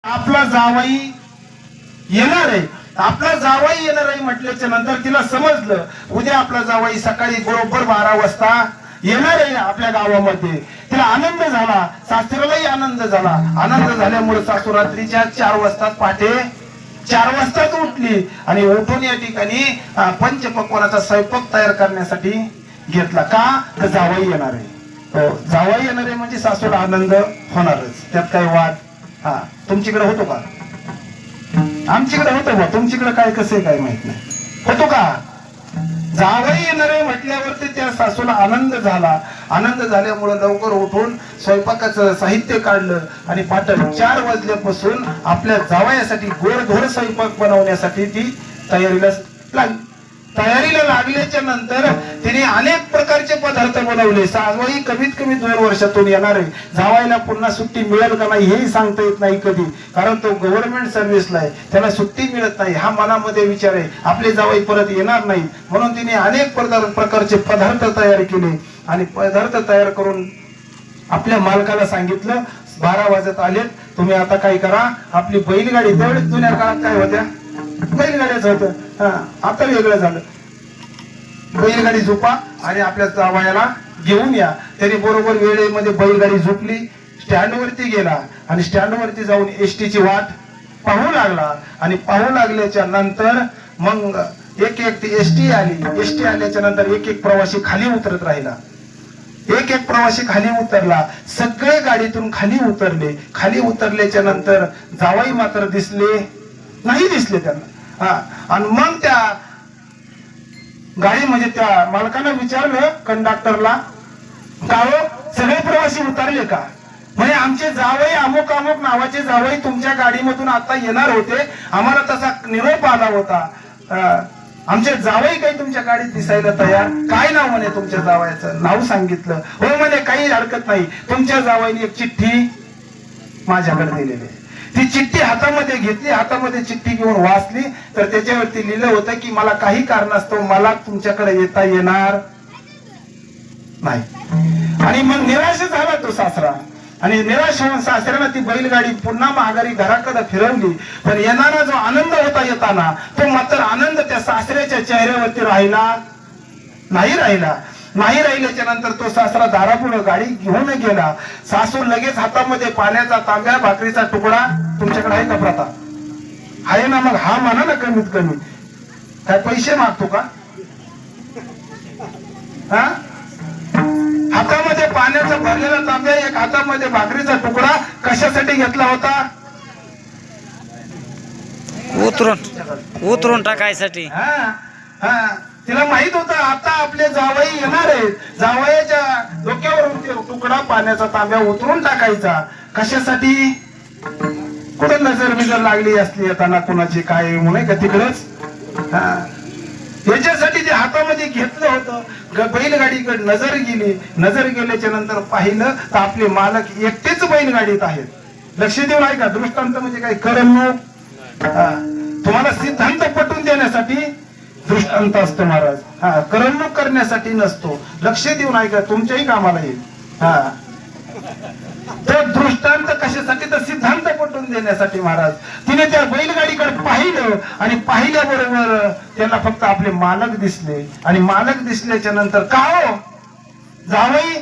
आपला जावई येणार आहे, आपला जावई येणार आहे म्हटल्याच्या नंतर तिला समजलं उद्या आपला जावई सकाळी बरोबर 12 वाजता येणार आहे आपल्या गावामध्ये. तिला आनंद झाला, सासऱ्यालाही आनंद झाला. आनंद झाल्यामुळे सासू रात्रीच्या 4 वाजता पहाटे 4 वाजताच उठली आणि उठून या ठिकाणी पंचपक्वानाचा स्वयंपाक तयार करण्यासाठी घेतला. का तर जावई येणार आहे. जावई येणार आहे म्हणजे सासूला आनंद होणारच, त्यात काही वाद. तुमच्याकडे होतो का? आमच्याकडे होतो बा, तुमच्याकडे काय कसं काय माहित नाही. होतो का? जावई येणार आहे म्हटल्यावरती त्या सासूला आनंद झाला. आनंद झाल्यामुळे लवकर उठून स्वयंपाकाचं साहित्य काढलं आणि पहाटे 4 वाजल्यापासून आपल्या जावयासाठी गोडधोड स्वयंपाक बनवण्यासाठी ती तयारीला लागली. तयारीला लागल्याच्या नंतर तिने अनेक प्रकारचे पदार्थ बनवले. जावई कमीत कमी 2 वर्षातून येणार आहे. जावयाला पुन्हा सुट्टी मिळेल का नाही हेही सांगता येत नाही कधी, कारण तो गव्हर्नमेंट सर्व्हिसला आहे, त्याला सुट्टी मिळत नाही हा मनामध्ये विचार आहे. आपले जावई परत येणार नाही म्हणून तिने अनेक प्रकारचे पदार्थ तयार केले आणि पदार्थ तयार करून आपल्या मालकाला सांगितलं 12 वाजत आलेत, तुम्ही आता काय करा, आपली बैलगाडी, तेवढेच जुन्या काळात काय होत्या बैलगाड्याच होतं, आता वेगळं झालं, बैलगाडी झोपा आणि आपल्या जावयाला घेऊन या. त्याने बरोबर वेळेमध्ये बैलगाडी झोपली, स्टँडवरती गेला आणि स्टँडवरती जाऊन एसटीची वाट पाहू लागला. आणि पाहू लागल्याच्या नंतर मग एक ती एसटी आली. एसटी आल्याच्या नंतर एक प्रवासी खाली उतरत राहिला. एक प्रवासी खाली उतरला. सगळे गाडीतून खाली उतरले. खाली उतरल्याच्या नंतर जावई मात्र नाही दिसले त्यांना. आणि मग त्या गाडी म्हणजे त्या मालकानं विचारलं कंडक्टरला, का हो सगळे प्रवासी उतरले का? म्हणजे आमचे जावई अमुक अमुक नावाचे जावई तुमच्या गाडीमधून आता येणार होते, आम्हाला तसा निरोप आला होता. आमचे जावई काही तुमच्या गाडीत दिसायला तयार. काय नाव म्हणे तुमच्या जावयाचं? नाव सांगितलं. हो म्हणे काही हरकत नाही, तुमच्या जावईने एक चिठ्ठी माझ्याकडे दिलेली आहे. ती चिठ्ठी हातामध्ये घेतली, हातामध्ये चिठ्ठी घेऊन वाचली तर त्याच्यावरती लिहिलं होतं की मला काही कारणास्तव मला तुमच्याकडे येता येणार नाही. आणि मग निराश झाला तो सासरा आणि निराश होऊन सासऱ्याला ती बैलगाडी पुन्हा माघारी घराकडे फिरवली. पण येणारा जो आनंद होता येताना, तो मात्र आनंद त्या सासऱ्याच्या चेहऱ्यावरती नाही राहिल्याच्या नंतर तो सासरा दारापुढे गाडी घेऊन गेला. सासू लगेच हातामध्ये पाण्याचा तांब्या, भाकरीचा तुकडा, तुमच्याकडे आहे का प्रथा? आहे ना? मग हा म्हणा ना कमीत कमी. काय पैसे मागतो का? हातामध्ये पाण्याचा भरलेला तांब्या, एक हातामध्ये भाकरीचा तुकडा कशासाठी घेतला होता? उतरून टाकायसाठी. तिला माहित होतं आता आपले जावई येणार आहेत. जावयाच्या डोक्यावरून तुकडा पाण्याचा तांब्या उतरून टाकायचा. कशासाठी? कुठे नजर लागली असली येताना कुणाची काय म्हणून का तिकडच, याच्यासाठी ते हातामध्ये घेतलं होतं. बैलगाडीकडे नजर गेली. नजर गेल्याच्या नंतर पाहिलं तर आपले मालक एकटेच बैलगाडीत आहेत. लक्ष देऊन ऐका, दृष्टांत म्हणजे काय करमणूक, तुम्हाला सिद्धांत पटवून देण्यासाठी दृष्टांत असतो महाराज, करमणूक करण्यासाठी नसतो. लक्ष देऊन ऐका, तुमच्याही कामाला येईल. तर दृष्टांत कशासाठी? तर सिद्धांत पटवून देण्यासाठी महाराज. तिने त्या बैलगाडीकडे पाहिलं आणि पाहिल्याबरोबर त्यांना फक्त आपले मालक दिसले. आणि मालक दिसल्याच्या नंतर, का हो जावई